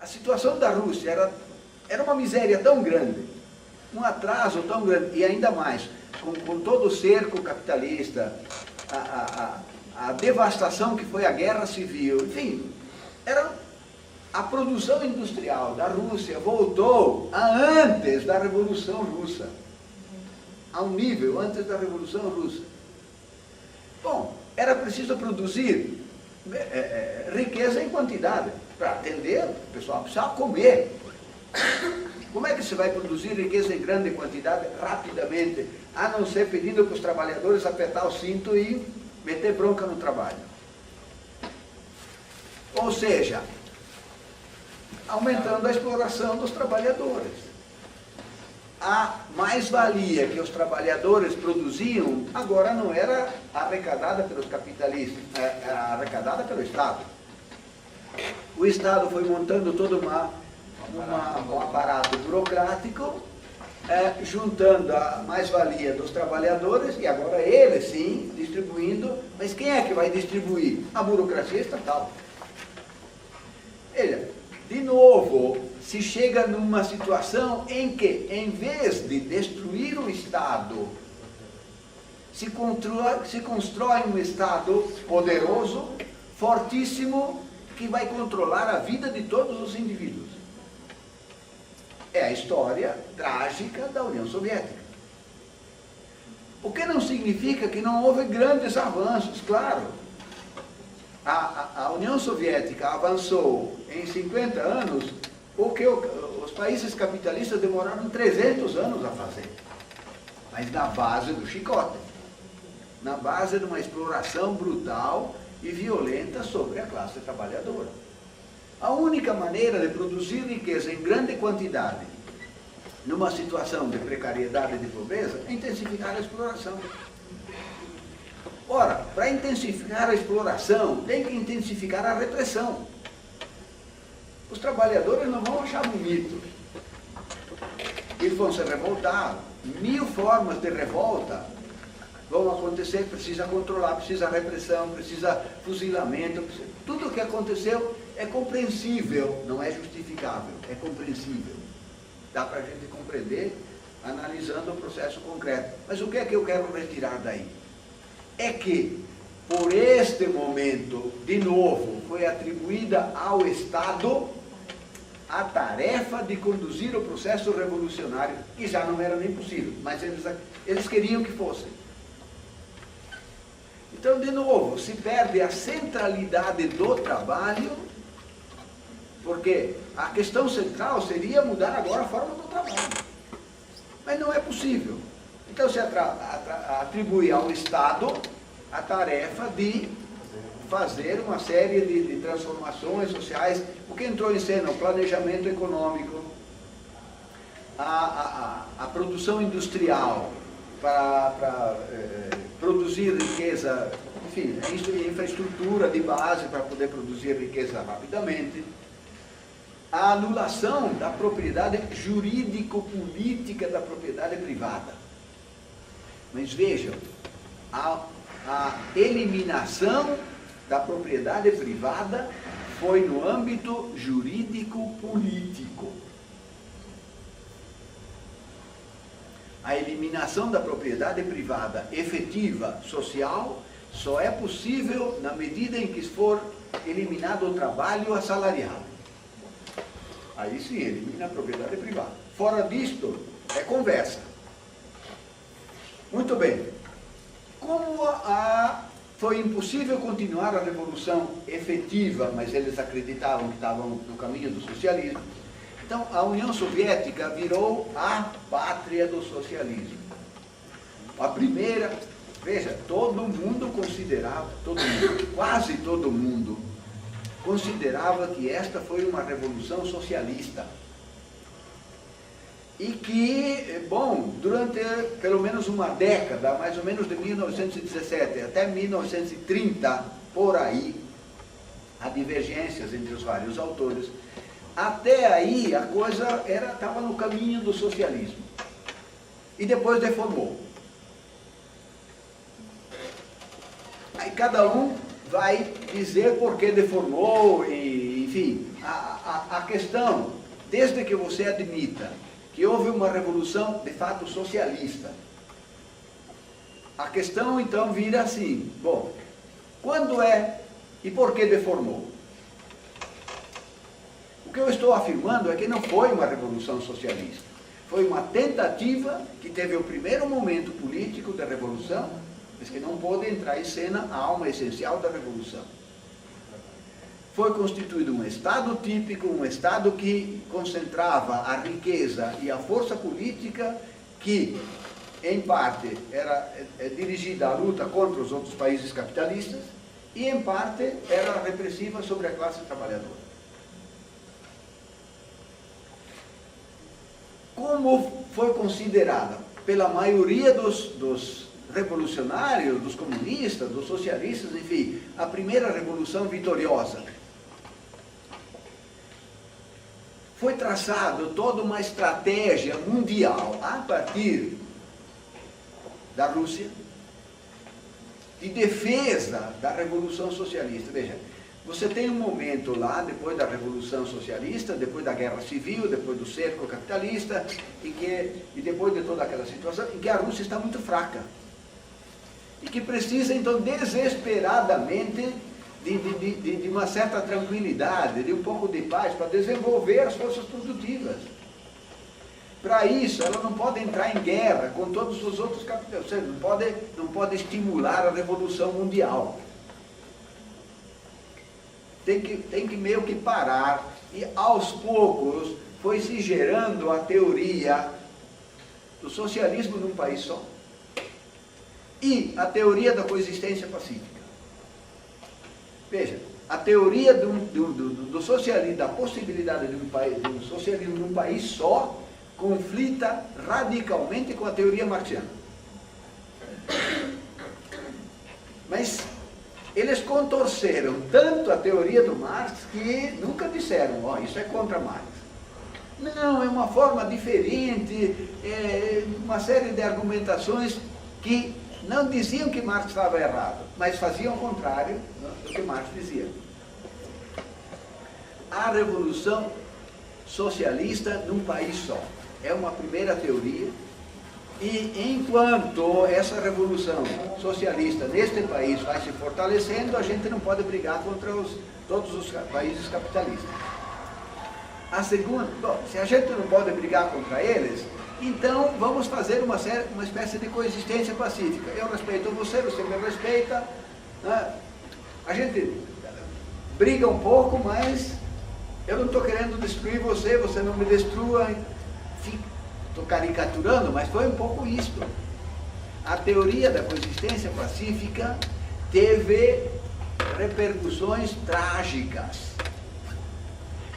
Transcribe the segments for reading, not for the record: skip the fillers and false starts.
A situação da Rússia era uma miséria tão grande, um atraso tão grande, e ainda mais, com todo o cerco capitalista, a devastação que foi a guerra civil, enfim, a produção industrial da Rússia voltou a antes da Revolução Russa, a um nível antes da Revolução Russa. Bom, era preciso produzir riqueza em quantidade, para atender, o pessoal precisava comer. Como é que se vai produzir riqueza em grande quantidade rapidamente, a não ser pedindo para os trabalhadores apertar o cinto e meter bronca no trabalho? Ou seja, aumentando a exploração dos trabalhadores. A mais-valia que os trabalhadores produziam agora não era arrecadada pelos capitalistas, era arrecadada pelo Estado. O Estado foi montando todo um aparato burocrático, juntando a mais-valia dos trabalhadores, e agora eles sim distribuindo, mas quem é que vai distribuir? A burocracia estatal. Veja, de novo, se chega numa situação em que, em vez de destruir o Estado, se constrói um Estado poderoso, fortíssimo, que vai controlar a vida de todos os indivíduos. É a história trágica da União Soviética. O que não significa que não houve grandes avanços, claro. A União Soviética avançou em 50 anos o que os países capitalistas demoraram 300 anos a fazer. Mas na base do chicote. Na base de uma exploração brutal e violenta sobre a classe trabalhadora. A única maneira de produzir riqueza em grande quantidade, numa situação de precariedade e de pobreza, é intensificar a exploração. Ora, para intensificar a exploração, tem que intensificar a repressão. Os trabalhadores não vão achar bonito. Eles vão se revoltar. 1000 formas de revolta vão acontecer, precisa controlar, precisa repressão, precisa fuzilamento. Tudo o que aconteceu é compreensível, não é justificável, é compreensível. Dá para a gente compreender analisando o processo concreto. Mas o que é que eu quero retirar daí? É que, por este momento, de novo, foi atribuída ao Estado a tarefa de conduzir o processo revolucionário, que já não era nem possível, mas eles queriam que fosse. Então, de novo, se perde a centralidade do trabalho, porque a questão central seria mudar agora a forma do trabalho. Mas não é possível. Então, se atribui ao Estado a tarefa de fazer uma série de transformações sociais. O que entrou em cena? O planejamento econômico, a produção industrial para produzir riqueza, enfim, a infraestrutura de base para poder produzir riqueza rapidamente, a anulação da propriedade jurídico-política da propriedade privada. Mas vejam, a eliminação da propriedade privada foi no âmbito jurídico-político. A eliminação da propriedade privada efetiva, social, só é possível na medida em que for eliminado o trabalho assalariado. Aí sim, elimina a propriedade privada. Fora disto, é conversa. Muito bem. Como foi impossível continuar a revolução efetiva, mas eles acreditavam que estavam no caminho do socialismo, então a União Soviética virou a pátria do socialismo. A primeira, veja, todo mundo considerava, quase todo mundo, considerava que esta foi uma revolução socialista. E que, bom, durante pelo menos uma década, mais ou menos de 1917 até 1930, por aí, há divergências entre os vários autores, até aí a coisa estava no caminho do socialismo. E depois deformou. Aí cada um vai dizer por que deformou, e, enfim, enfim, a questão, desde que você admita que houve uma revolução de fato socialista, a questão então vira assim, bom, quando é e por que deformou? O que eu estou afirmando é que não foi uma revolução socialista, foi uma tentativa que teve o primeiro momento político da revolução, mas que não pôde entrar em cena a alma essencial da revolução. Foi constituído um Estado típico, um Estado que concentrava a riqueza e a força política que, em parte, era dirigida à luta contra os outros países capitalistas e, em parte, era repressiva sobre a classe trabalhadora. Como foi considerada pela maioria dos revolucionários, dos comunistas, dos socialistas, enfim, a primeira revolução vitoriosa? Foi traçado toda uma estratégia mundial a partir da Rússia de defesa da Revolução Socialista. Veja, você tem um momento lá, depois da Revolução Socialista, depois da Guerra Civil, depois do cerco capitalista, e depois de toda aquela situação, em que a Rússia está muito fraca. E que precisa, então, desesperadamente de uma certa tranquilidade, de um pouco de paz, para desenvolver as forças produtivas. Para isso, ela não pode entrar em guerra com todos os outros capitalistas, não pode estimular a revolução mundial. Tem que meio que parar, e aos poucos foi se gerando a teoria do socialismo num país só, e a teoria da coexistência pacífica. Veja, a teoria do socialismo, da possibilidade de um socialismo num país só, conflita radicalmente com a teoria marxiana. Mas eles contorceram tanto a teoria do Marx que nunca disseram, ó, isso é contra Marx. Não, é uma forma diferente, uma série de argumentações que não diziam que Marx estava errado, mas faziam o contrário do que Marx dizia. A revolução socialista num país só é uma primeira teoria, e enquanto essa revolução socialista neste país vai se fortalecendo, a gente não pode brigar contra todos os países capitalistas. A segunda, bom, se a gente não pode brigar contra eles, então vamos fazer uma espécie de coexistência pacífica. Eu respeito você, você me respeita, né? A gente briga um pouco, mas eu não estou querendo destruir você, você não me destrua. Estou caricaturando, mas foi um pouco isto. A teoria da coexistência pacífica teve repercussões trágicas.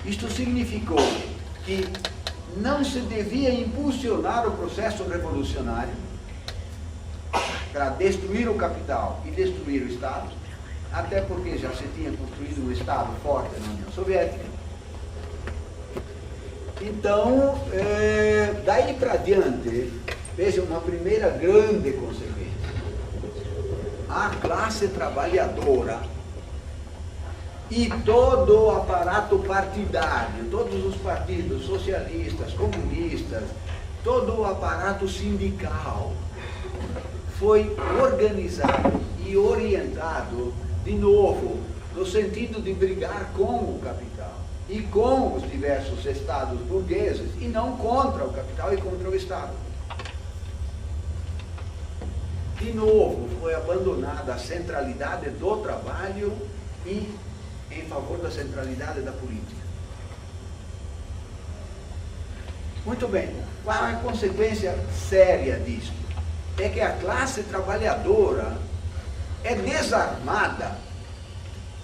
Isto significou que não se devia impulsionar o processo revolucionário para destruir o capital e destruir o Estado, até porque já se tinha construído um Estado forte na União Soviética. Então, daí para diante, veja uma primeira grande consequência. A classe trabalhadora e todo o aparato partidário, todos os partidos socialistas, comunistas, todo o aparato sindical foi organizado e orientado, de novo, no sentido de brigar com o capital e com os diversos estados burgueses, e não contra o capital e contra o Estado. De novo, foi abandonada a centralidade do trabalho e em favor da centralidade da política. Muito bem, qual é a consequência séria disso? É que a classe trabalhadora é desarmada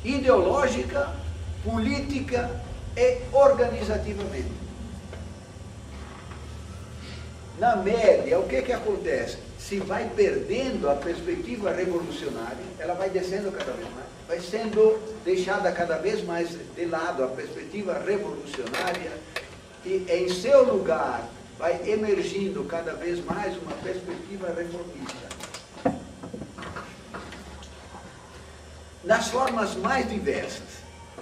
ideológica, política e organizativamente. Na média, o que acontece? Se vai perdendo a perspectiva revolucionária, ela vai descendo cada vez mais, vai sendo deixada cada vez mais de lado a perspectiva revolucionária, e em seu lugar vai emergindo cada vez mais uma perspectiva reformista. Nas formas mais diversas.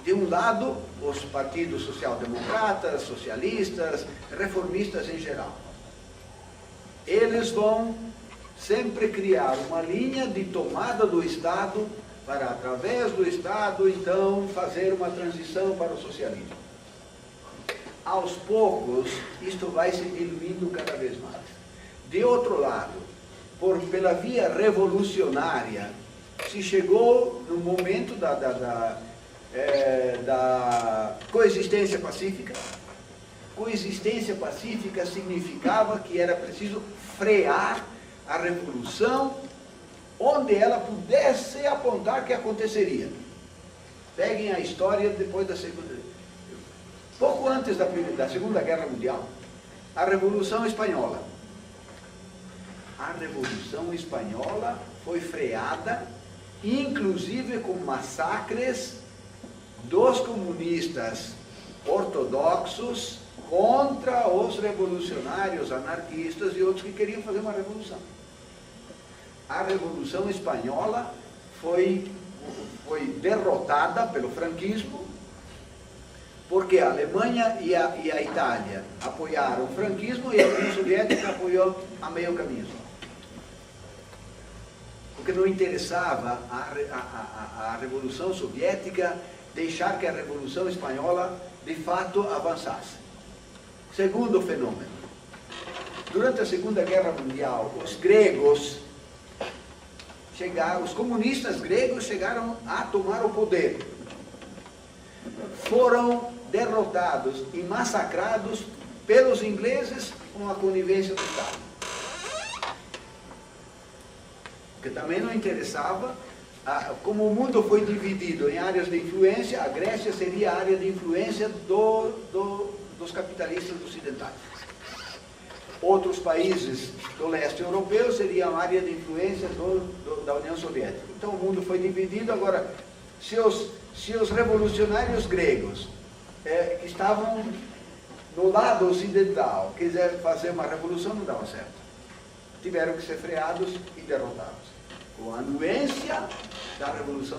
De um lado, os partidos social-democratas, socialistas, reformistas em geral. Eles vão sempre criar uma linha de tomada do Estado para, através do Estado, então, fazer uma transição para o socialismo. Aos poucos, isto vai se diluindo cada vez mais. De outro lado, pela via revolucionária, se chegou no momento da coexistência pacífica. Coexistência pacífica significava que era preciso frear a revolução onde ela pudesse apontar que aconteceria. Peguem a história depois da Segunda... Pouco antes da Segunda Guerra Mundial, a Revolução Espanhola. A Revolução Espanhola foi freada, inclusive com massacres dos comunistas ortodoxos contra os revolucionários anarquistas e outros que queriam fazer uma revolução. A Revolução Espanhola foi derrotada pelo franquismo, porque a Alemanha e a Itália apoiaram o franquismo e a União Soviética apoiou a meio caminho. Porque não interessava a Revolução Soviética deixar que a Revolução Espanhola de fato avançasse. Segundo fenômeno, durante a Segunda Guerra Mundial, os comunistas gregos chegaram a tomar o poder. Foram derrotados e massacrados pelos ingleses com a conivência do Estado. Porque também não interessava, como o mundo foi dividido em áreas de influência, a Grécia seria a área de influência dos capitalistas ocidentais. Outros países do leste europeu seriam a área de influência da União Soviética. Então o mundo foi dividido. Agora, se os revolucionários gregos que estavam no lado ocidental quiserem fazer uma revolução, não dava certo. Tiveram que ser freados e derrotados, com a anuência da Revolução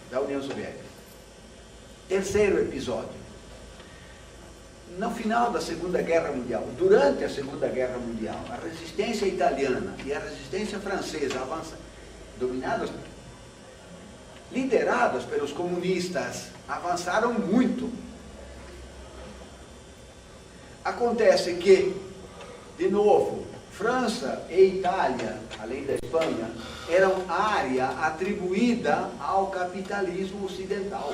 da União Soviética. Terceiro episódio. No final da Segunda Guerra Mundial, durante a Segunda Guerra Mundial, a resistência italiana e a resistência francesa lideradas pelos comunistas, avançaram muito. Acontece que, de novo, França e Itália, além da Espanha, eram área atribuída ao capitalismo ocidental,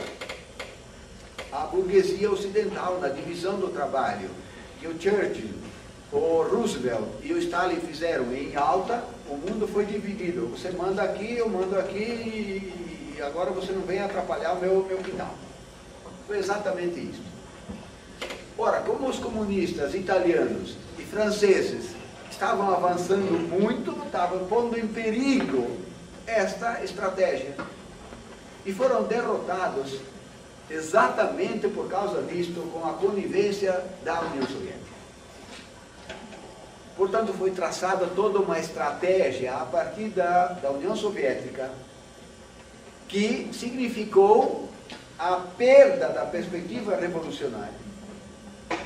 à burguesia ocidental, na divisão do trabalho, que o Churchill, o Roosevelt e o Stalin fizeram em alta. O mundo foi dividido. Você manda aqui, eu mando aqui, e agora você não vem atrapalhar o meu quintal. Foi exatamente isso. Ora, como os comunistas italianos e franceses estavam avançando muito, estavam pondo em perigo esta estratégia. E foram derrotados exatamente por causa disto, com a conivência da União Soviética. Portanto, foi traçada toda uma estratégia a partir da União Soviética, que significou a perda da perspectiva revolucionária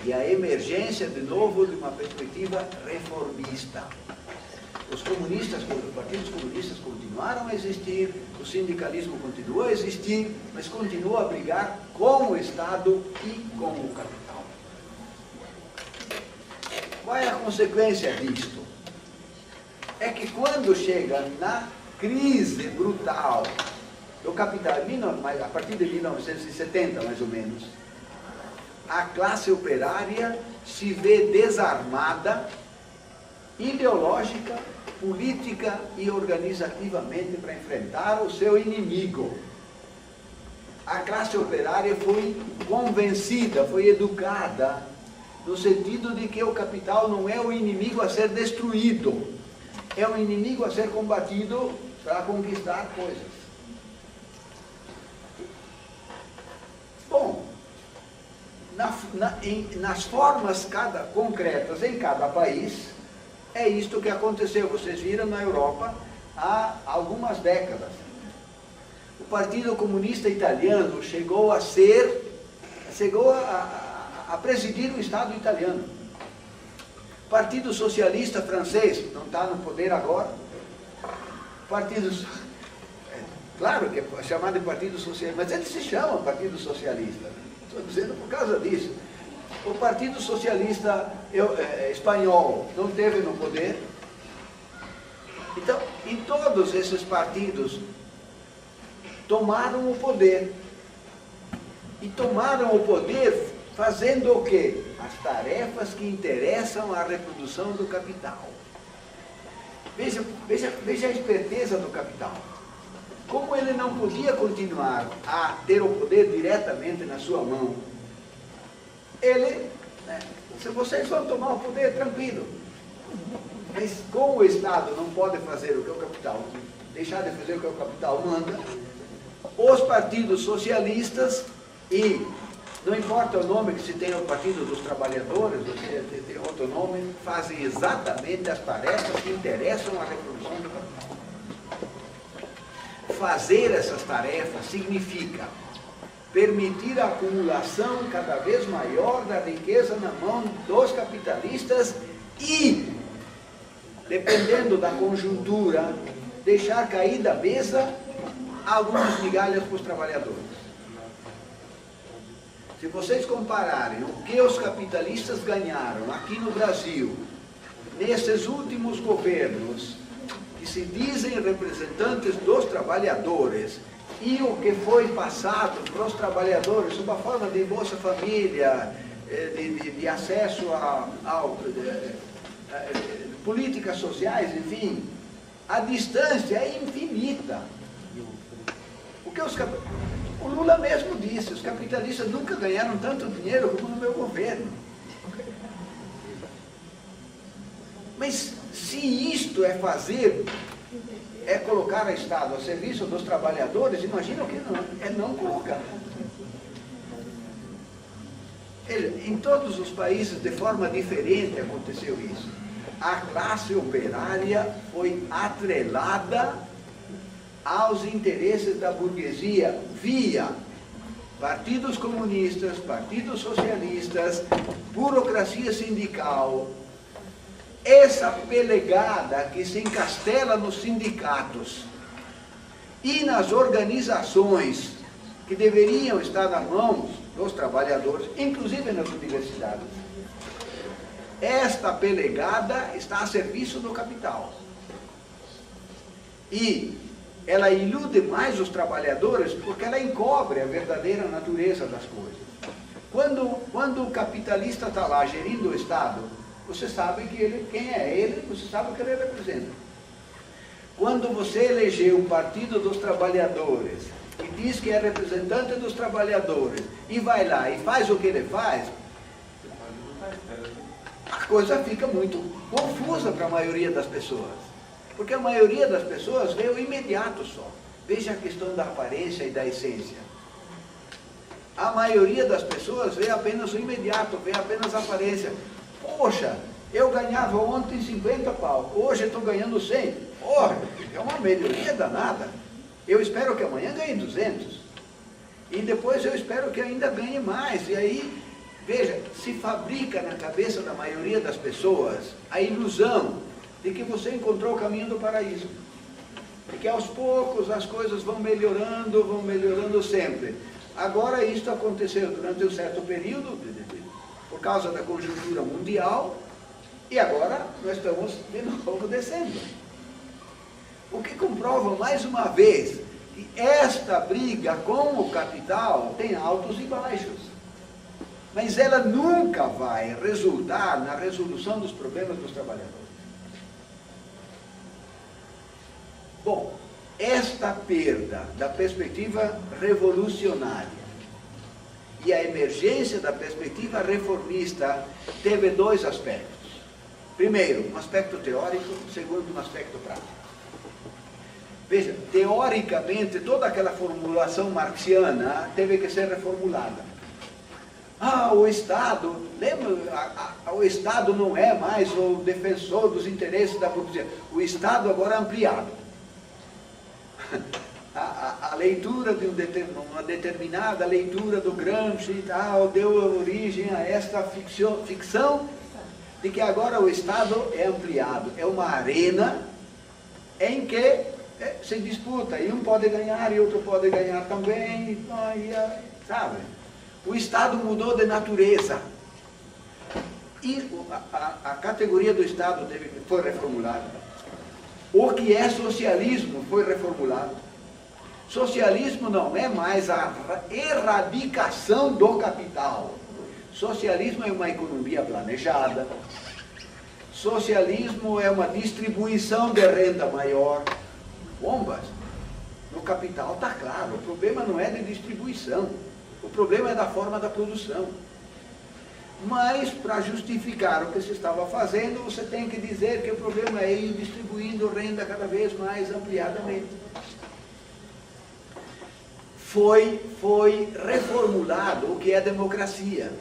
e a emergência, de novo, de uma perspectiva reformista. Os partidos comunistas continuaram a existir, o sindicalismo continuou a existir, mas continuou a brigar com o Estado e com o capital. Qual é a consequência disto? É que quando chega na crise brutal do capital, a partir de 1970 mais ou menos, a classe operária se vê desarmada, ideológica, política e organizativamente para enfrentar o seu inimigo. A classe operária foi convencida, foi educada, no sentido de que o capital não é o inimigo a ser destruído, é um inimigo a ser combatido para conquistar coisas. Bom, nas formas concretas em cada país, é isto que aconteceu. Vocês viram na Europa há algumas décadas. O Partido Comunista Italiano chegou a presidir o Estado italiano. O Partido Socialista Francês, não está no poder agora. Claro que é chamado de Partido Socialista, mas ele se chama Partido Socialista. Estou dizendo por causa disso. O Partido Socialista Espanhol não teve no poder. Então, em todos esses partidos, tomaram o poder. E tomaram o poder fazendo o quê? As tarefas que interessam à reprodução do capital. Veja a esperteza do capital. Como ele não podia continuar a ter o poder diretamente na sua mão, se vocês vão tomar o poder, tranquilo. Mas como o Estado não pode fazer o que o capital, deixar de fazer o que o capital manda, os partidos socialistas, e não importa o nome que se tem o Partido dos Trabalhadores, ou se tem outro nome, fazem exatamente as tarefas que interessam à reprodução do capital. Fazer essas tarefas significa permitir a acumulação cada vez maior da riqueza na mão dos capitalistas e, dependendo da conjuntura, deixar cair da mesa algumas migalhas para os trabalhadores. Se vocês compararem o que os capitalistas ganharam aqui no Brasil, nesses últimos governos, que se dizem representantes dos trabalhadores, e o que foi passado para os trabalhadores sob a forma de Bolsa Família, de acesso a políticas sociais, enfim, a distância é infinita. O Lula mesmo disse, os capitalistas nunca ganharam tanto dinheiro como no meu governo. Mas se isto é colocar o Estado a serviço dos trabalhadores, imagina o que não colocar. Em todos os países, de forma diferente, aconteceu isso. A classe operária foi atrelada aos interesses da burguesia via partidos comunistas, partidos socialistas, burocracia sindical. Essa pelegada que se encastela nos sindicatos e nas organizações que deveriam estar nas mãos dos trabalhadores, inclusive nas universidades, esta pelegada está a serviço do capital. E ela ilude mais os trabalhadores porque ela encobre a verdadeira natureza das coisas. Quando o capitalista está lá gerindo o Estado, você sabe quem é ele, você sabe o que ele representa. Quando você elegeu o Partido dos Trabalhadores e diz que é representante dos trabalhadores e vai lá e faz o que ele faz, a coisa fica muito confusa para a maioria das pessoas. Porque a maioria das pessoas vê o imediato só. Veja a questão da aparência e da essência. A maioria das pessoas vê apenas o imediato, vê apenas a aparência. Poxa, eu ganhava ontem 50 pau, hoje eu estou ganhando 100. Porra, é uma melhoria danada. Eu espero que amanhã ganhe 200. E depois eu espero que ainda ganhe mais. E aí, veja, se fabrica na cabeça da maioria das pessoas a ilusão de que você encontrou o caminho do paraíso. E que aos poucos as coisas vão melhorando sempre. Agora isso aconteceu durante um certo período, por causa da conjuntura mundial, e agora nós estamos de novo descendo. O que comprova mais uma vez que esta briga com o capital tem altos e baixos. Mas ela nunca vai resultar na resolução dos problemas dos trabalhadores. Bom, esta perda da perspectiva revolucionária e a emergência da perspectiva reformista teve dois aspectos. Primeiro, um aspecto teórico, segundo, um aspecto prático. Veja, teoricamente, toda aquela formulação marxiana teve que ser reformulada. O Estado, lembra, o Estado não é mais o defensor dos interesses da burguesia. O Estado agora é ampliado. A leitura de uma determinada leitura do Gramsci e tal, deu origem a esta ficção de que agora o Estado é ampliado. É uma arena em que se disputa, e um pode ganhar e outro pode ganhar também, sabe? O Estado mudou de natureza. E a categoria do Estado foi reformulada. O que é socialismo foi reformulado. Socialismo não é mais a erradicação do capital. Socialismo é uma economia planejada. Socialismo é uma distribuição de renda maior. Bombas. No capital está claro, o problema não é de distribuição. O problema é da forma da produção. Mas, para justificar o que se estava fazendo, você tem que dizer que o problema é ir distribuindo renda cada vez mais ampliadamente. Foi reformulado o que é democracia.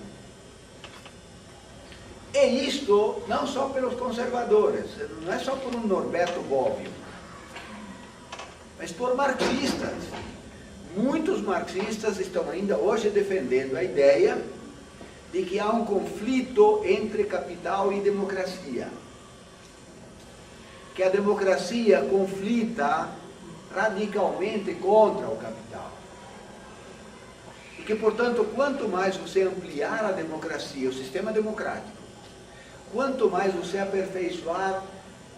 E isto não só pelos conservadores, não é só por um Norberto Bobbio, mas por marxistas. Muitos marxistas estão ainda hoje defendendo a ideia de que há um conflito entre capital e democracia. Que a democracia conflita radicalmente contra o capital. E que, portanto, quanto mais você ampliar a democracia, o sistema democrático, quanto mais você aperfeiçoar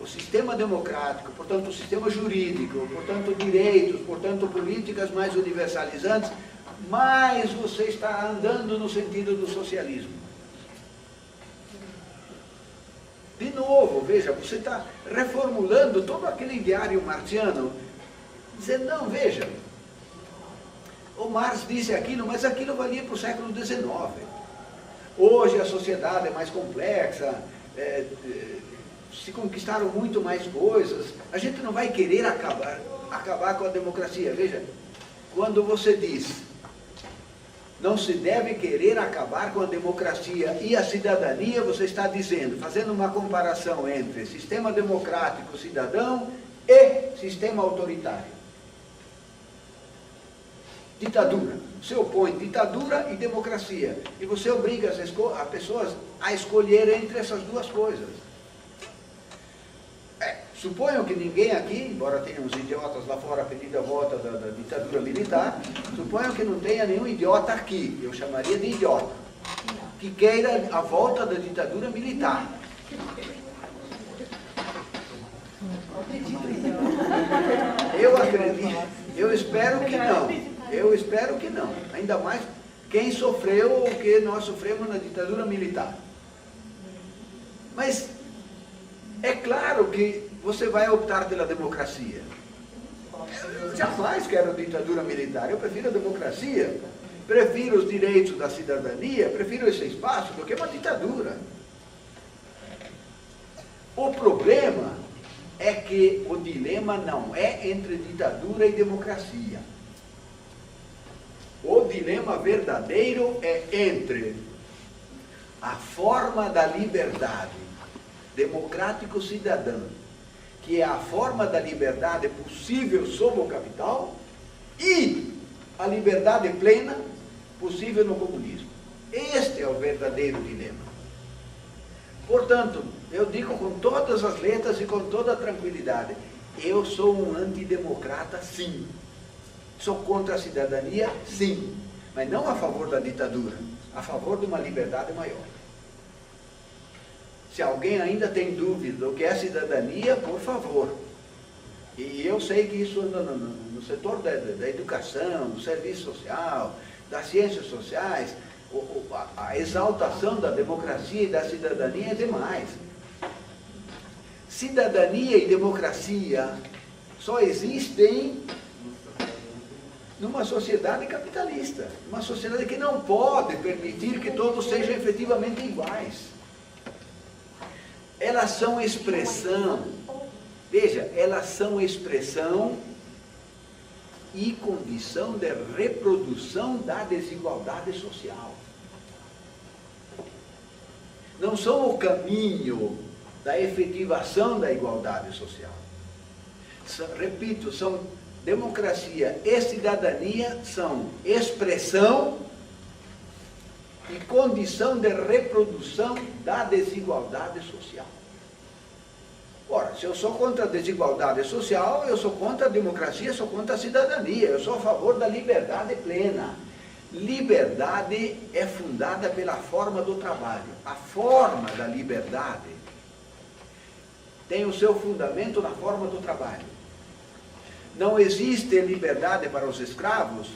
o sistema democrático, portanto, o sistema jurídico, portanto, direitos, portanto, políticas mais universalizantes, mais você está andando no sentido do socialismo. De novo, veja, você está reformulando todo aquele ideário marxiano, dizendo, não, veja, o Marx disse aquilo, mas aquilo valia para o século XIX. Hoje a sociedade é mais complexa, se conquistaram muito mais coisas, a gente não vai querer acabar com a democracia. Veja, quando você diz, não se deve querer acabar com a democracia e a cidadania, você está dizendo, fazendo uma comparação entre sistema democrático cidadão e sistema autoritário. Ditadura. Você opõe ditadura e democracia. E você obriga as pessoas a escolher entre essas duas coisas. Suponham que ninguém aqui, embora tenha uns idiotas lá fora pedindo a volta da ditadura militar, suponham que não tenha nenhum idiota aqui, eu chamaria de idiota, que queira a volta da ditadura militar. Eu acredito, eu espero que não. Eu espero que não. Ainda mais quem sofreu o que nós sofremos na ditadura militar. Mas é claro que você vai optar pela democracia. Eu jamais quero ditadura militar. Eu prefiro a democracia. Prefiro os direitos da cidadania. Prefiro esse espaço do que uma ditadura. O problema é que o dilema não é entre ditadura e democracia. O dilema verdadeiro é entre a forma da liberdade democrático-cidadã, que é a forma da liberdade possível sob o capital, e a liberdade plena possível no comunismo. Este é o verdadeiro dilema. Portanto, eu digo com todas as letras e com toda a tranquilidade, eu sou um antidemocrata, sim. Sou contra a cidadania, sim, mas não a favor da ditadura, a favor de uma liberdade maior. Se alguém ainda tem dúvida do que é cidadania, por favor. E eu sei que isso no setor da educação, do serviço social, das ciências sociais, a exaltação da democracia e da cidadania é demais. Cidadania e democracia só existem numa sociedade capitalista, uma sociedade que não pode permitir que todos sejam efetivamente iguais. Elas são expressão, veja, elas são expressão e condição de reprodução da desigualdade social. Não são o caminho da efetivação da igualdade social. Repito, são democracia e cidadania são expressão e condição de reprodução da desigualdade social. Ora, se eu sou contra a desigualdade social, eu sou contra a democracia, eu sou contra a cidadania, eu sou a favor da liberdade plena. Liberdade é fundada pela forma do trabalho. A forma da liberdade tem o seu fundamento na forma do trabalho. Não existe liberdade para os escravos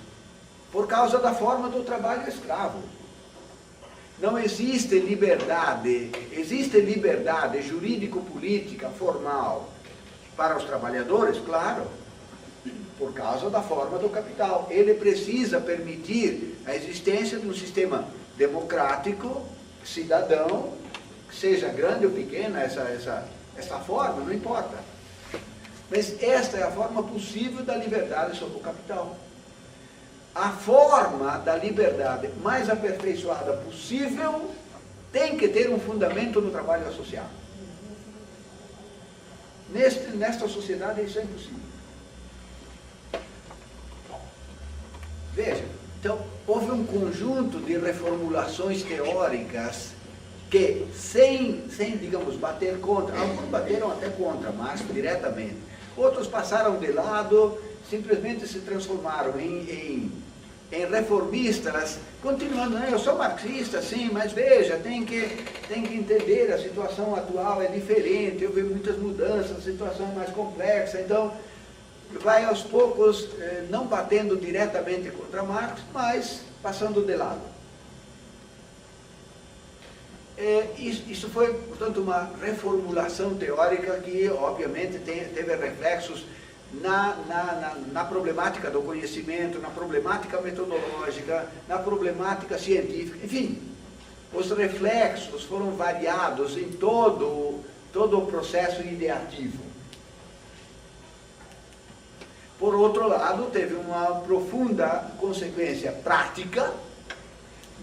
por causa da forma do trabalho escravo. Não existe liberdade jurídico-política formal para os trabalhadores, claro, por causa da forma do capital. Ele precisa permitir a existência de um sistema democrático, cidadão, seja grande ou pequena essa forma, não importa. Mas esta é a forma possível da liberdade sobre o capital. A forma da liberdade mais aperfeiçoada possível tem que ter um fundamento no trabalho associado. Nesta sociedade isso é impossível. Veja, então houve um conjunto de reformulações teóricas que, sem digamos, bater contra, alguns bateram até contra Marx diretamente, outros passaram de lado, simplesmente se transformaram em reformistas, continuando, eu sou marxista, sim, mas veja, tem que entender, a situação atual é diferente, houve muitas mudanças, a situação é mais complexa, então vai aos poucos, não batendo diretamente contra Marx, mas passando de lado. Isso foi, portanto, uma reformulação teórica que, obviamente, teve reflexos na problemática do conhecimento, na problemática metodológica, na problemática científica, enfim, os reflexos foram variados em todo o processo ideativo. Por outro lado, teve uma profunda consequência prática,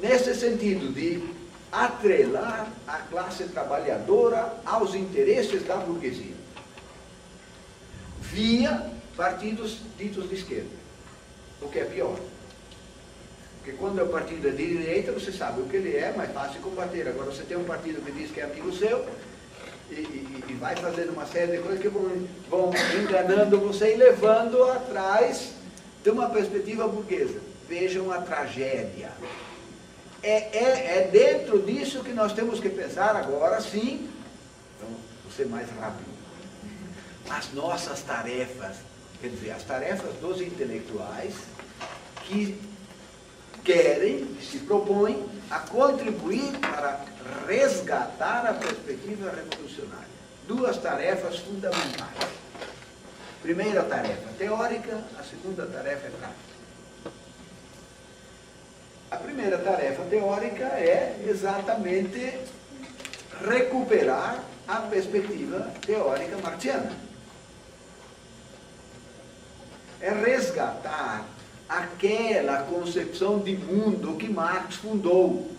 nesse sentido de atrelar a classe trabalhadora aos interesses da burguesia, via partidos ditos de esquerda, o que é pior. Porque quando é o partido de direita, você sabe o que ele é, mais fácil combater. Agora você tem um partido que diz que é amigo seu, e vai fazendo uma série de coisas que vão enganando você e levando atrás de uma perspectiva burguesa. Vejam a tragédia. É dentro disso que nós temos que pensar agora, sim, então, vou ser mais rápido, as nossas tarefas, quer dizer, as tarefas dos intelectuais que querem, que se propõem a contribuir para resgatar a perspectiva revolucionária. Duas tarefas fundamentais. Primeira tarefa teórica, a segunda tarefa é prática. A primeira tarefa teórica é exatamente recuperar a perspectiva teórica marxiana. É resgatar aquela concepção de mundo que Marx fundou.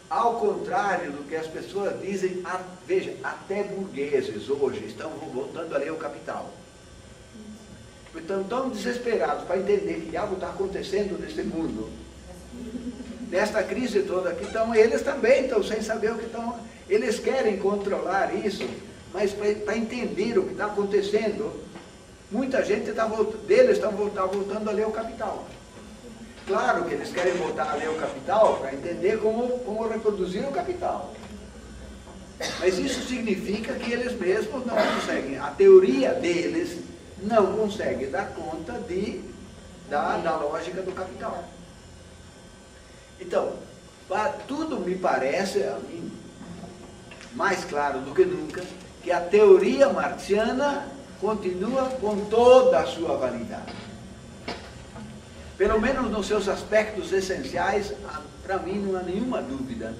Ao contrário do que as pessoas dizem, veja, até burgueses hoje estão voltando a ler o Capital. Estão tão desesperados para entender que algo está acontecendo nesse mundo, nesta crise toda aqui, então eles também estão sem saber o que estão. Eles querem controlar isso, mas para entender o que está acontecendo, muita gente deles está voltando a ler o Capital. Claro que eles querem voltar a ler o Capital para entender como reproduzir o Capital. Mas isso significa que eles mesmos não conseguem, a teoria deles não consegue dar conta da lógica do Capital. Então, tudo me parece, a mim, mais claro do que nunca, que a teoria marxiana continua com toda a sua validade. Pelo menos nos seus aspectos essenciais, para mim não há nenhuma dúvida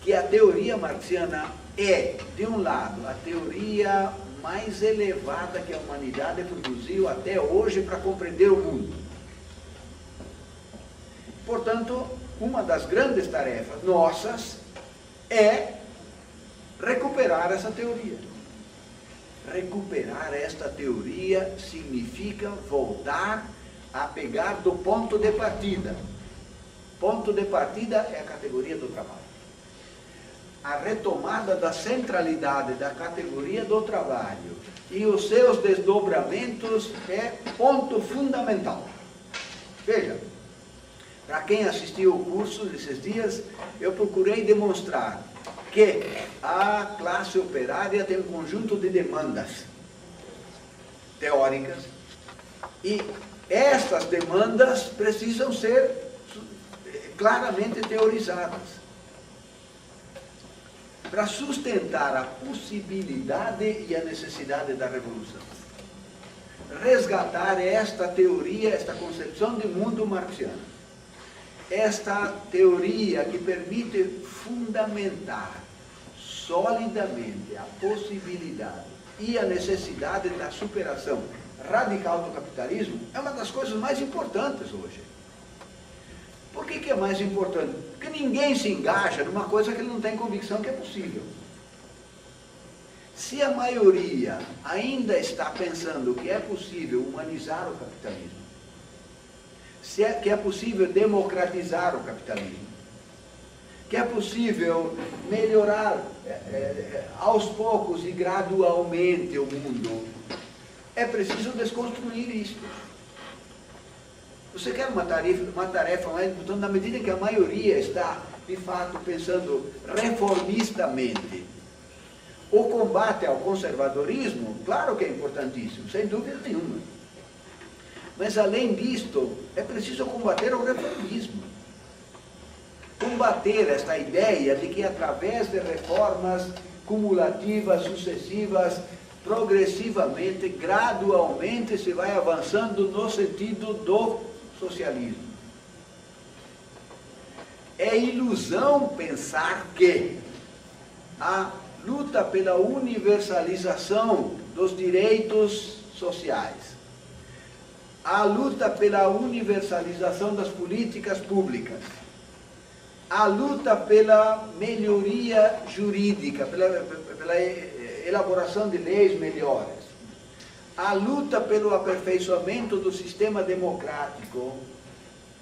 que a teoria marxiana é, de um lado, a teoria mais elevada que a humanidade produziu até hoje para compreender o mundo. Portanto, uma das grandes tarefas nossas é recuperar essa teoria. Recuperar esta teoria significa voltar a pegar do ponto de partida. Ponto de partida é a categoria do trabalho. A retomada da centralidade da categoria do trabalho e os seus desdobramentos é ponto fundamental. Veja, para quem assistiu o curso desses dias, eu procurei demonstrar que a classe operária tem um conjunto de demandas teóricas e essas demandas precisam ser claramente teorizadas para sustentar a possibilidade e a necessidade da revolução. Resgatar esta teoria, esta concepção de mundo marxiano. Esta teoria que permite fundamentar solidamente a possibilidade e a necessidade da superação radical do capitalismo é uma das coisas mais importantes hoje. Por que é mais importante? Porque ninguém se engaja numa coisa que ele não tem convicção que é possível. Se a maioria ainda está pensando que é possível humanizar o capitalismo, que é possível democratizar o capitalismo, que é possível melhorar aos poucos e gradualmente o mundo, é preciso desconstruir isso. Você quer uma tarefa mais importante, na medida em que a maioria está, de fato, pensando reformistamente. O combate ao conservadorismo, claro que é importantíssimo, sem dúvida nenhuma. Mas, além disto, é preciso combater o reformismo. Combater esta ideia de que, através de reformas cumulativas, sucessivas, progressivamente, gradualmente, se vai avançando no sentido do socialismo. É ilusão pensar que a luta pela universalização dos direitos sociais, a luta pela universalização das políticas públicas, a luta pela melhoria jurídica, pela elaboração de leis melhores, a luta pelo aperfeiçoamento do sistema democrático,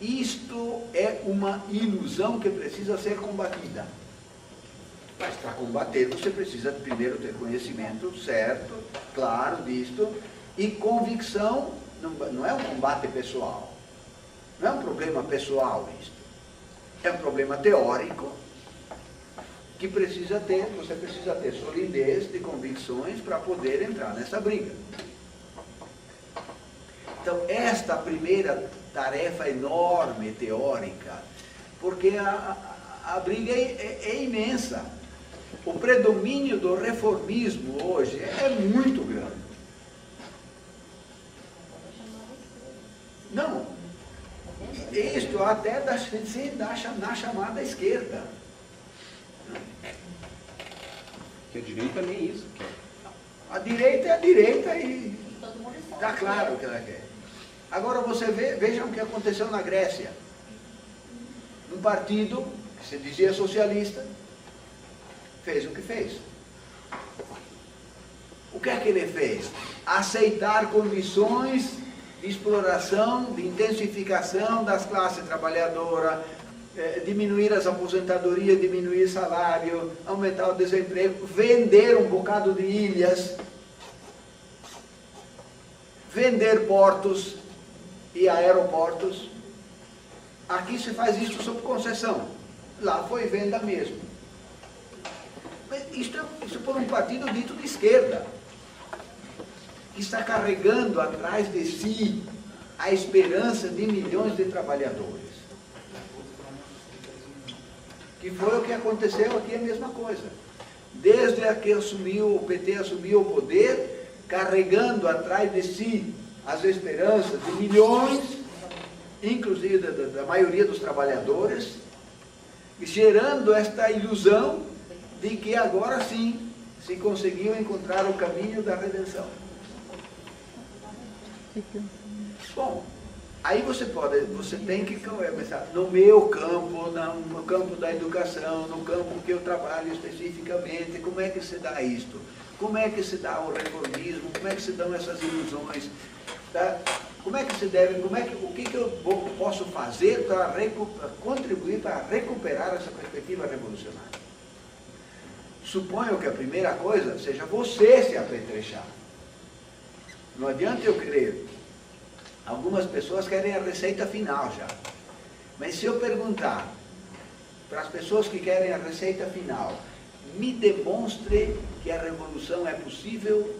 isto é uma ilusão que precisa ser combatida. Mas para combater você precisa primeiro ter conhecimento certo, claro disto, e convicção. Não é um combate pessoal, não é um problema pessoal isto, é um problema teórico que você precisa ter solidez de convicções para poder entrar nessa briga. Então, esta primeira tarefa enorme, teórica, porque a briga é imensa. O predomínio do reformismo hoje é muito grande. Não, isto até na chamada esquerda. Que a direita nem isso quer. A direita é a direita e está claro o que ela quer. Agora vejam o que aconteceu na Grécia. Um partido que se dizia socialista fez o que fez. O que é que ele fez? Aceitar condições de exploração, de intensificação das classes trabalhadoras, diminuir as aposentadorias, diminuir salário, aumentar o desemprego, vender um bocado de ilhas, vender portos e aeroportos. Aqui se faz isso sob concessão, lá foi venda mesmo. Mas isso por um partido dito de esquerda, que está carregando atrás de si a esperança de milhões de trabalhadores. Que foi o que aconteceu aqui, a mesma coisa. Desde que o PT assumiu o poder, carregando atrás de si as esperanças de milhões, inclusive da maioria dos trabalhadores, e gerando esta ilusão de que agora sim se conseguiu encontrar o caminho da redenção. Bom, Aí você tem que começar no meu campo, no campo da educação, no campo que eu trabalho especificamente, como é que se dá isto? Como é que se dá o reformismo? Como é que se dão essas ilusões? Tá? Como é que se deve, o que eu posso fazer para contribuir para recuperar essa perspectiva revolucionária? Suponho que a primeira coisa seja você se apetrechar. Não adianta eu querer. Algumas pessoas querem a receita final já. Mas se eu perguntar para as pessoas que querem a receita final, me demonstre que a revolução é possível,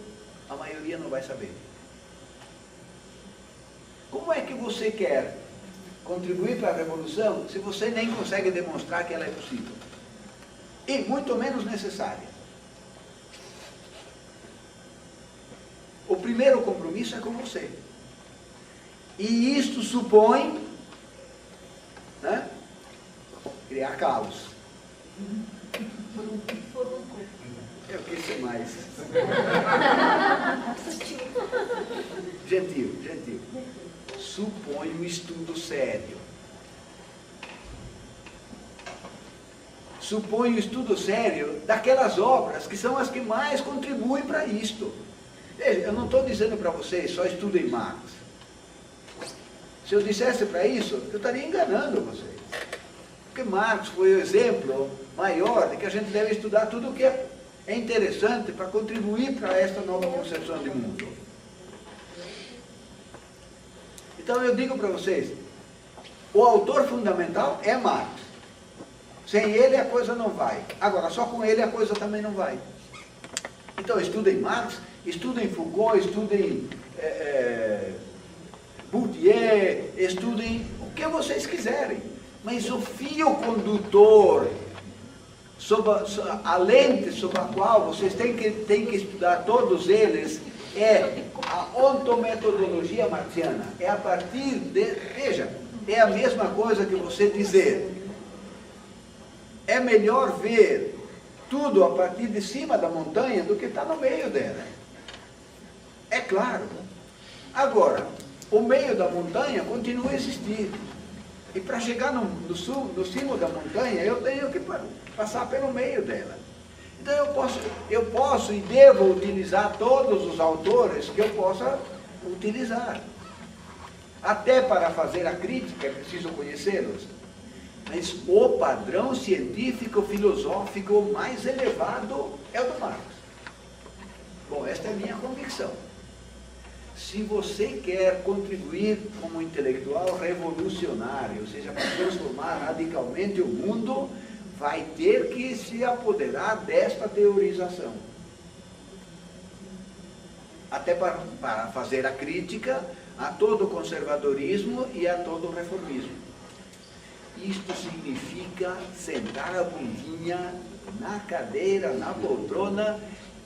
a maioria não vai saber. Como é que você quer contribuir para a revolução se você nem consegue demonstrar que ela é possível? E muito menos necessária. O primeiro compromisso é com você. E isto supõe, né, criar caos. Eu quis ser mais. Gentil. Supõe um estudo sério. Supõe um estudo sério daquelas obras que são as que mais contribuem para isto. Veja, eu não estou dizendo para vocês, só estudem Marx. Se eu dissesse para isso, eu estaria enganando vocês. Porque Marx foi o exemplo maior de que a gente deve estudar tudo o que é interessante para contribuir para esta nova concepção de mundo. Então eu digo para vocês, o autor fundamental é Marx. Sem ele a coisa não vai. Agora, só com ele a coisa também não vai. Então estudem Marx, estudem Foucault, estudem Bourdieu, estudem o que vocês quiserem. Mas o fio condutor, a lente sobre a qual vocês têm que estudar todos eles, é a ontometodologia marxiana. É a partir de... Veja, é a mesma coisa que você dizer. É melhor ver tudo a partir de cima da montanha do que estar no meio dela. É claro. Agora, o meio da montanha continua a existir. E para chegar no cimo da montanha, eu tenho que passar pelo meio dela. Então eu posso e devo utilizar todos os autores que eu possa utilizar. Até para fazer a crítica é preciso conhecê-los. Mas o padrão científico-filosófico mais elevado é o do Marx. Bom, esta é a minha convicção. Se você quer contribuir como intelectual revolucionário, ou seja, para transformar radicalmente o mundo, vai ter que se apoderar desta teorização. Até para fazer a crítica a todo o conservadorismo e a todo o reformismo. Isto significa sentar a bundinha na cadeira, na poltrona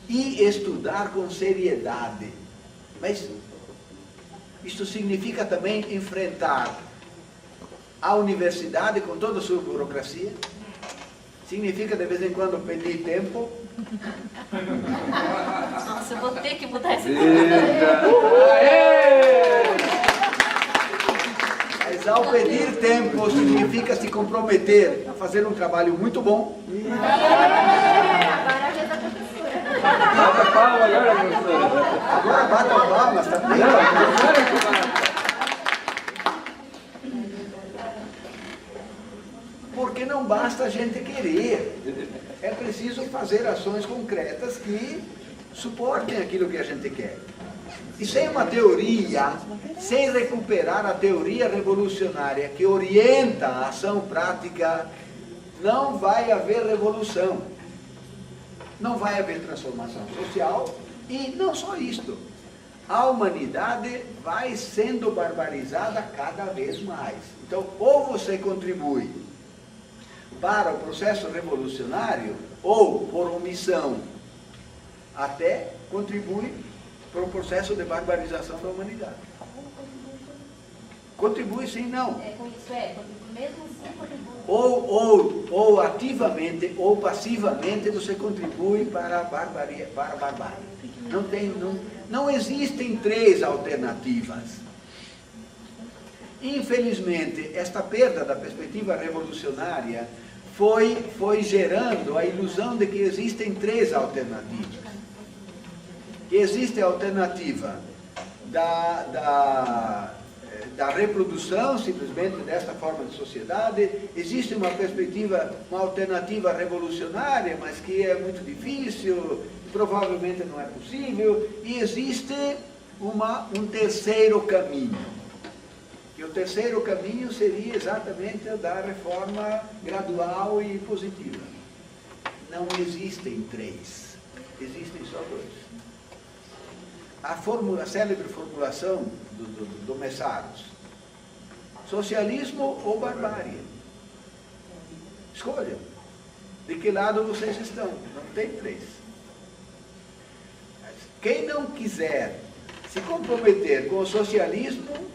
e estudar com seriedade. Mas isto significa também enfrentar a universidade com toda a sua burocracia. Significa de vez em quando pedir tempo. Nossa, eu vou ter que mudar esse Mas ao pedir tempo significa se comprometer a fazer um trabalho muito bom. Agora a vez da professora. Bata palma agora, professora. Agora bata palmas, tá bem? Porque não basta a gente querer. É preciso fazer ações concretas que suportem aquilo que a gente quer. E sem uma teoria, sem recuperar a teoria revolucionária que orienta a ação prática, não vai haver revolução. Não vai haver transformação social e não só isto. A humanidade vai sendo barbarizada cada vez mais. Então, ou você contribui para o processo revolucionário, ou por omissão, até contribui para o processo de barbarização da humanidade. Contribui sim, não. Mesmo assim contribui. Ou ativamente ou passivamente você contribui para a barbárie. Não existem três alternativas. Infelizmente, esta perda da perspectiva revolucionária foi gerando a ilusão de que existem três alternativas. Que existe a alternativa da reprodução, simplesmente, desta forma de sociedade. Existe uma perspectiva, uma alternativa revolucionária, mas que é muito difícil, provavelmente não é possível, e existe um terceiro caminho. E o terceiro caminho seria exatamente o da reforma gradual e positiva. Não existem três, existem só dois. A célebre formulação do Messaros: socialismo ou barbárie? Escolham. De que lado vocês estão? Não tem três. Quem não quiser se comprometer com o socialismo,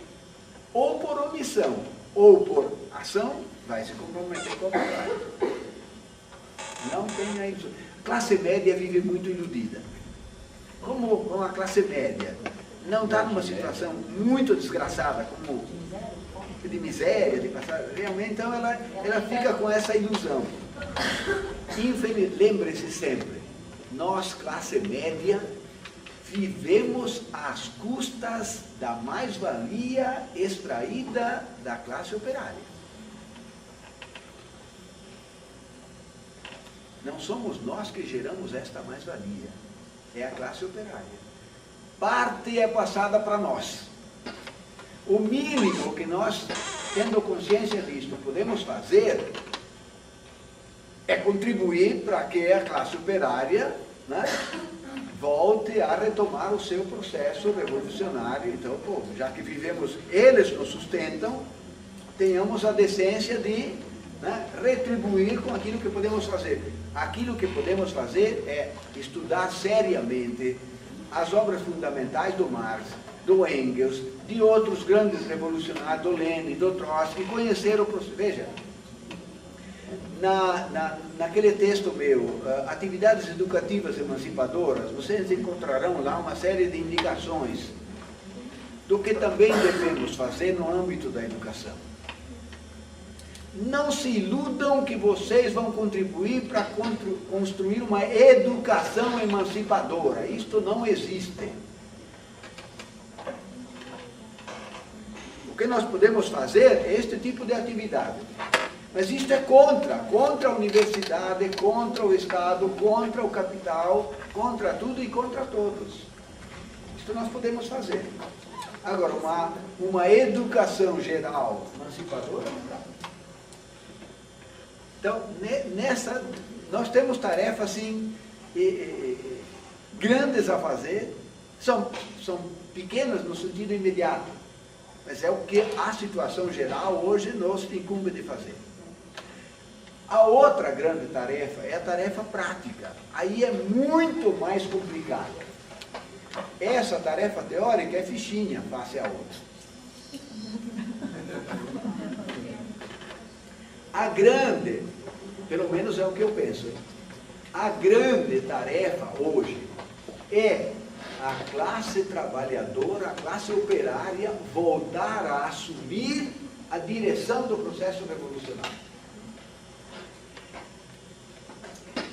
ou por omissão, ou por ação, vai se comprometer com o barbárie. Não tem a ilusão. A classe média vive muito iludida. Como a classe média não está numa situação muito desgraçada, como de miséria, de passar, realmente, então ela fica com essa ilusão. Lembre-se sempre, nós, classe média, vivemos às custas da mais-valia extraída da classe operária. Não somos nós que geramos esta mais-valia. É a classe operária. Parte é passada para nós. O mínimo que nós, tendo consciência disso, podemos fazer é contribuir para que a classe operária, né, volte a retomar o seu processo revolucionário. Então, já que vivemos, eles nos sustentam, tenhamos a decência de, né, retribuir com aquilo que podemos fazer. Aquilo que podemos fazer é estudar seriamente as obras fundamentais do Marx, do Engels, de outros grandes revolucionários, do Lenin, do Trotsky, conhecer o processo. Veja, naquele texto meu, Atividades Educativas Emancipadoras, vocês encontrarão lá uma série de indicações do que também devemos fazer no âmbito da educação. Não se iludam que vocês vão contribuir para construir uma educação emancipadora. Isto não existe. O que nós podemos fazer é este tipo de atividade. Mas isto é contra a universidade, contra o Estado, contra o capital, contra tudo e contra todos. Isto nós podemos fazer. Agora, uma educação geral emancipadora não dá. Então, nós temos tarefas, assim, grandes a fazer, são pequenas no sentido imediato, mas é o que a situação geral hoje nos incumbe de fazer. A outra grande tarefa é a tarefa prática, aí é muito mais complicada. Essa tarefa teórica é fichinha face à outra. A grande, pelo menos é o que eu penso, a grande tarefa hoje é a classe trabalhadora, a classe operária voltar a assumir a direção do processo revolucionário.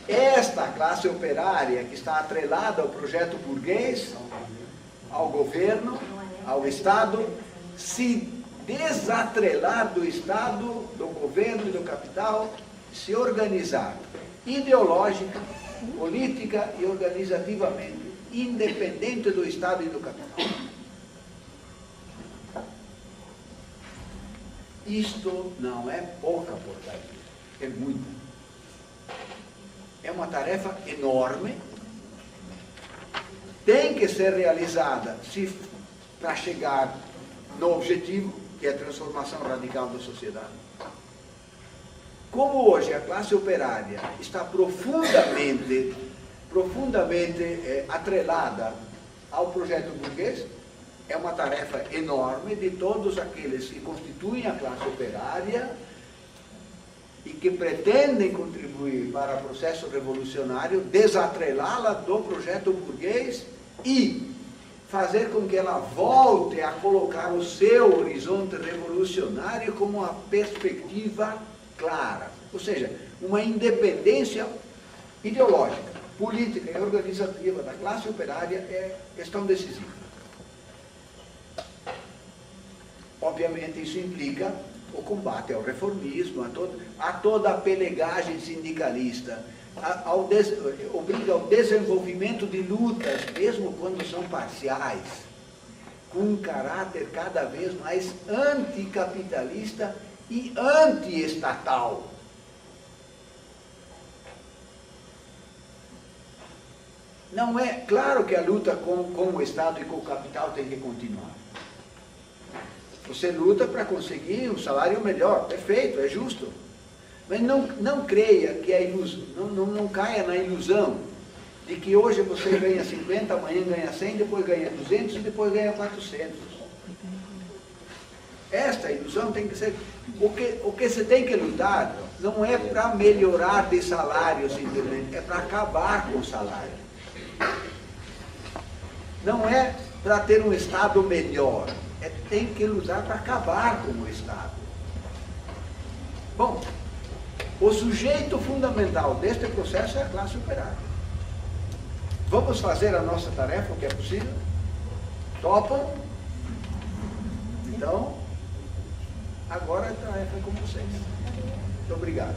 Esta classe operária que está atrelada ao projeto burguês, ao governo, ao Estado, se desatrelar do Estado, do governo e do capital, se organizar ideológica, política e organizativamente, independente do Estado e do capital. Isto não é pouca porcaria, é muita. É uma tarefa enorme, tem que ser realizada para chegar no objetivo, que é a transformação radical da sociedade. Como hoje a classe operária está profundamente atrelada ao projeto burguês, é uma tarefa enorme de todos aqueles que constituem a classe operária e que pretendem contribuir para o processo revolucionário, desatrelá-la do projeto burguês e fazer com que ela volte a colocar o seu horizonte revolucionário como uma perspectiva clara. Ou seja, uma independência ideológica, política e organizativa da classe operária é questão decisiva. Obviamente isso implica o combate ao reformismo, a toda a pelegagem sindicalista, obriga ao desenvolvimento de lutas, mesmo quando são parciais, com um caráter cada vez mais anticapitalista e antiestatal. Não é claro que a luta com o Estado e com o capital tem que continuar. Você luta para conseguir um salário melhor, perfeito, é justo. Mas não creia que a ilusão, não caia na ilusão de que hoje você ganha 50, amanhã ganha 100, depois ganha 200 e depois ganha 400. Esta ilusão tem que ser... O que você tem que lutar não é para melhorar de salário simplesmente, é para acabar com o salário. Não é para ter um Estado melhor, tem que lutar para acabar com o Estado. Bom, o sujeito fundamental deste processo é a classe operária. Vamos fazer a nossa tarefa, o que é possível? Topam? Então, agora a tarefa é com vocês. Muito obrigado.